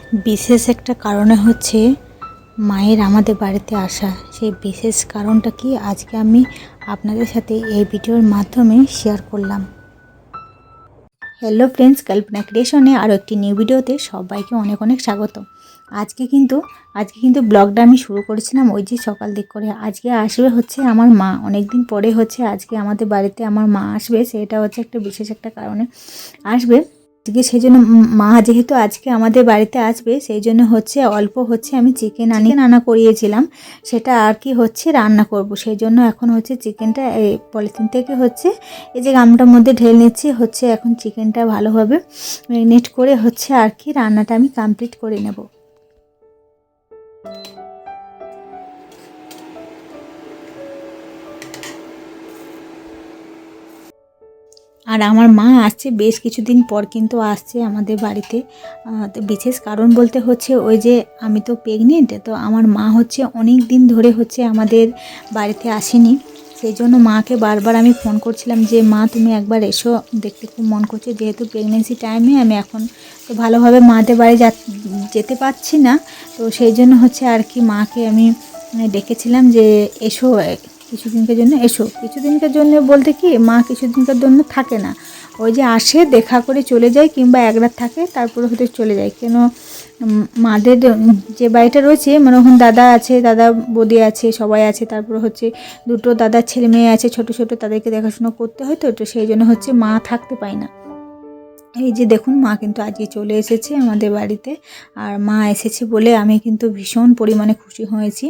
বিশেষ একটা কারণে হচ্ছে মায়ের আমাদের বাড়িতে আসা। সেই বিশেষ কারণটা কি আজকে আমি আপনাদের সাথে এই ভিডিওর মাধ্যমে শেয়ার করলাম। হ্যালো ফ্রেন্ডস, কল্পনা ক্রিয়েশনে আরও একটি নিউ ভিডিওতে সবাইকে অনেক অনেক স্বাগত। আজকে কিন্তু ব্লগটা আমি শুরু করেছিলাম ওই যে সকাল দিক করে। আজকে আসবে হচ্ছে আমার মা, অনেক দিন পরে হচ্ছে আজকে আমাদের বাড়িতে আমার মা আসবে। সেটা হচ্ছে একটা বিশেষ একটা কারণে আসবে আজকে, সেই জন্য মা যেহেতু আজকে আমাদের বাড়িতে আসবে সেই জন্য হচ্ছে অল্প হচ্ছে আমি চিকেন আনা করিয়েছিলাম, সেটা আর কি হচ্ছে রান্না করব। সেই জন্য এখন হচ্ছে চিকেনটা এই পলিথিন থেকে হচ্ছে এই যে গামটার মধ্যে ঢেলে নিচ্ছি। হচ্ছে এখন চিকেনটা ভালোভাবে ম্যারিনেট করে হচ্ছে আর কি রান্নাটা আমি কমপ্লিট করে নেব। আর আমার মা আসছে বেশ কিছুদিন পর, কিন্তু আসছে আমাদের বাড়িতে। তো বিশেষ কারণ বলতে হচ্ছে ওই যে আমি তো প্রেগনেন্ট, তো আমার মা হচ্ছে অনেক দিন ধরে হচ্ছে আমাদের বাড়িতে আসেনি। সেই জন্য মাকে বারবার আমি ফোন করছিলাম যে মা তুমি একবার এসো, দেখতে খুব মন করছে। যেহেতু প্রেগনেন্সি টাইমে আমি এখন তো ভালোভাবে মাদের বাড়ি যেতে পারছি না, তো সেই জন্য হচ্ছে আর কি মাকে আমি ডেকেছিলাম যে এসো কিছুদিনকার জন্য এসো। কিছুদিনকার জন্য বলতে কি মা কিছুদিনকার জন্য থাকে না, ওই যে আসে দেখা করে চলে যায়, কিংবা এক রাত থাকে তারপরে হয়তো চলে যায়। কেন মাদের যে বাড়িটা রয়েছে মানে ওখানে দাদা আছে, দাদা বৌদি আছে, সবাই আছে। তারপরে হচ্ছে দুটো দাদার ছেলে মেয়ে আছে ছোট ছোট, তাদেরকে দেখাশোনা করতে হয়। তো সেই জন্য হচ্ছে মা থাকতে পায় না। এই যে দেখুন মা কিন্তু আজকে চলে এসেছে আমাদের বাড়িতে। আর মা এসেছে বলে আমি কিন্তু ভীষণ পরিমাণে খুশি হয়েছি।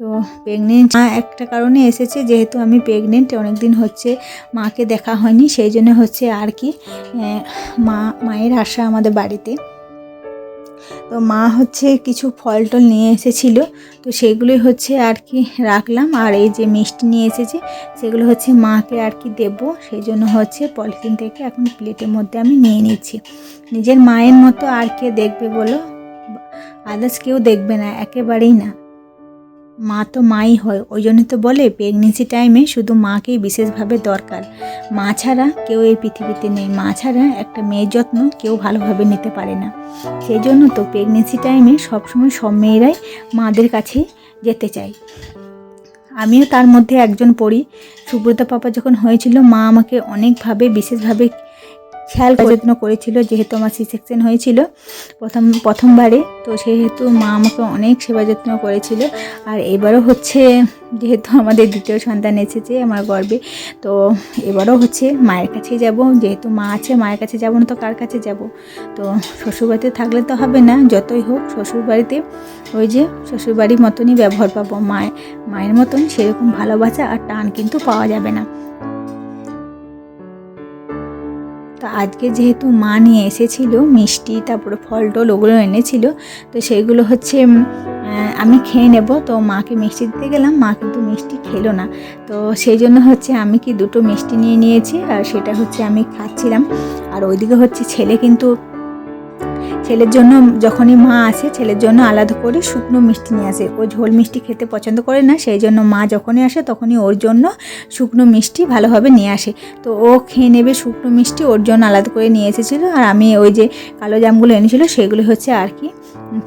তো প্রেগনেন্ট মা একটা কারণে এসেছে, যেহেতু আমি প্রেগনেন্ট, অনেক দিন হচ্ছে মাকে দেখা হয়নি, সেই জন্য হচ্ছে আর কি মায়ের আসা আমাদের বাড়িতে। তো মা হচ্ছে কিছু ফল টল নিয়ে এসেছিল, তো সেগুলোই হচ্ছে আর কি রাখলাম। আর এই যে মিষ্টি নিয়ে এসেছে সেগুলো হচ্ছে মাকে আর কি দেবো, সেই জন্য হচ্ছে পলিথিন থেকে এখন প্লেটের মধ্যে আমি নিয়ে নিচ্ছি। নিজের মায়ের মতো আর কে দেখবে বলো, আদার্স কেউ দেখবে না, একেবারেই না। মা তো মাই হয়, ওই জন্য তো বলে প্রেগনেন্সি টাইমে শুধু মাকেই বিশেষভাবে দরকার। মা ছাড়া কেউ এই পৃথিবীতে নেই, মা ছাড়া একটা মেয়ের যত্ন কেউ ভালোভাবে নিতে পারে না। সেই জন্য তো প্রেগনেন্সি টাইমে সবসময় সব মেয়েরাই মাদের কাছে যেতে চায়। আমিও তার মধ্যে একজন পড়ি। সুব্রত পাপা যখন হয়েছিল মা আমাকে অনেকভাবে বিশেষভাবে খেয়াল যত্ন করেছিল, যেহেতু আমার সি সেকশন হয়েছিল প্রথমবারে। তো সেহেতু মা আমাকে অনেক সেবা যত্ন করেছিল। আর এবারও হচ্ছে যেহেতু আমাদের দ্বিতীয় সন্তান এসেছে আমার গর্ভে, তো এবারও হচ্ছে মায়ের কাছেই যাব। যেহেতু মা আছে, মায়ের কাছে যাব না তো কার কাছে যাব? তো শ্বশুরবাড়িতে থাকলে তো হবে না, যতই হোক শ্বশুরবাড়িতে ওই যে শ্বশুরবাড়ির মতনই ব্যবহার পাবো, মায়ের মতন সেরকম ভালোবাসা আর টান কিন্তু পাওয়া যাবে না। তো আজকে যেহেতু মা নিয়ে এসেছিল মিষ্টি, তারপরে ফল টল ওগুলো এনেছিল, তো সেইগুলো হচ্ছে আমি খেয়ে নেব। তো মাকে মিষ্টি দিতে গেলাম, মা কিন্তু মিষ্টি খেলো না। তো সেই জন্য হচ্ছে আমি কি দুটো মিষ্টি নিয়ে নিয়েছি, আর সেটা হচ্ছে আমি খাচ্ছিলাম। আর ওইদিকে হচ্ছে ছেলের জন্য যখনই মা আসে ছেলের জন্য আলাদা করে শুকনো মিষ্টি নিয়ে আসে। ও ঝোল মিষ্টি খেতে পছন্দ করে না, সেই জন্য মা যখনই আসে তখনই ওর জন্য শুকনো মিষ্টি ভালোভাবে নিয়ে আসে। তো ও খেয়ে নেবে শুকনো মিষ্টি, ওর জন্য আলাদা করে নিয়ে এসেছিলো। আর আমি ওই যে কালো জামগুলো এনেছিলো সেগুলো হচ্ছে আর কি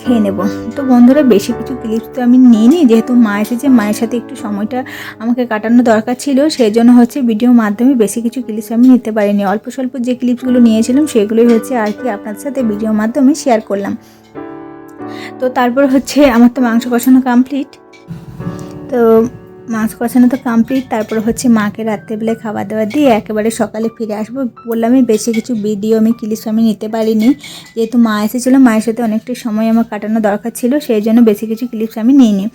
খেয়ে নেব। তো বন্ধুরা বেশি কিছু ক্লিপস তো আমি নিইনি, যেহেতু মা এসেছে, মায়ের সাথে একটু সময়টা আমাকে কাটানো দরকার ছিল, সেই জন্য হচ্ছে ভিডিওর মাধ্যমে বেশি কিছু ক্লিপস আমি নিতে পারিনি। অল্প স্বল্প যে ক্লিপসগুলো নিয়েছিলাম সেগুলোই হচ্ছে আর কি আপনাদের সাথে ভিডিওর মাধ্যমে শেয়ার করলাম। তো তারপর হচ্ছে আমার তো মাংস কষানো কমপ্লিট। তো মাংস কষানো তো কমপ্লিট, তারপর হচ্ছে মাকে রাত্রেবেলায় খাবার দাবার দিয়ে একেবারে সকালে ফিরে আসবো। বললামই বেশি কিছু ভিডিও আমি ক্লিপস আমি নিতে পারিনি, যেহেতু মা এসেছিলো, মায়ের সাথে অনেকটা সময় আমার কাটানো দরকার ছিল, সেই জন্য বেশি কিছু ক্লিপস আমি নিইনি।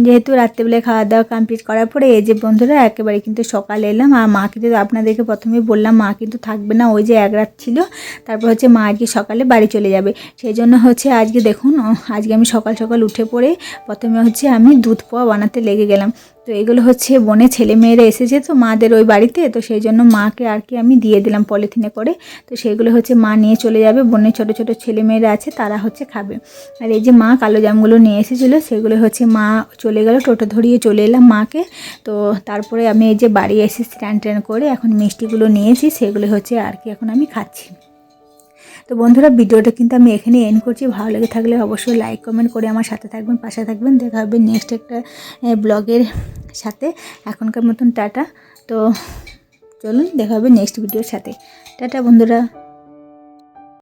যেহেতু রাত্রেবেলায় খাওয়া দাওয়া কমপ্লিট করার পরে এই যে বন্ধুরা একেবারে কিন্তু সকালে এলাম। আর মা কিন্তু আপনাদেরকে প্রথমে বললাম মা কিন্তু থাকবে না, ওই যে এক রাত ছিল, তারপর হচ্ছে মা আজকে সকালে বাড়ি চলে যাবে। সেই জন্য হচ্ছে আজকে দেখুন, আজকে আমি সকাল সকাল উঠে পড়ে প্রথমে হচ্ছে আমি দুধ পোয়া বানাতে লেগে গেলাম। তো এগুলো হচ্ছে বোনের ছেলে মেয়েরা এসেছে তো মাদের ওই বাড়িতে, তো সেই জন্য মাকে আর কি আমি দিয়ে দিলাম পলিথিনে করে। তো সেইগুলো হচ্ছে মা নিয়ে চলে যাবে, বোনের ছোট ছোট ছেলে মেয়েরা আছে তারা হচ্ছে খাবে। আর এই যে মা কালো জামগুলো নিয়ে এসেছিলো সেগুলো হচ্ছে মা চলে গেল, টোটো ধরিয়ে চলে এলাম মাকে। তো তারপরে আমি এই যে বাড়ি এসে স্নান টান করে এখন মিষ্টিগুলো নিয়েছি, সেগুলো হচ্ছে আর কি এখন আমি খাচ্ছি। তো বন্ধুরা ভিডিওটা কিন্তু আমি এখানে এন্ড করছি। ভালো লেগে থাকলে অবশ্যই লাইক কমেন্ট করে আমার সাথে থাকবেন, পাশে থাকবেন। দেখা হবে নেক্সট একটা ব্লগের সাথে। এখনকার মতন টাটা। তো চলুন দেখা হবে নেক্সট ভিডিওর সাথে। টাটা বন্ধুরা।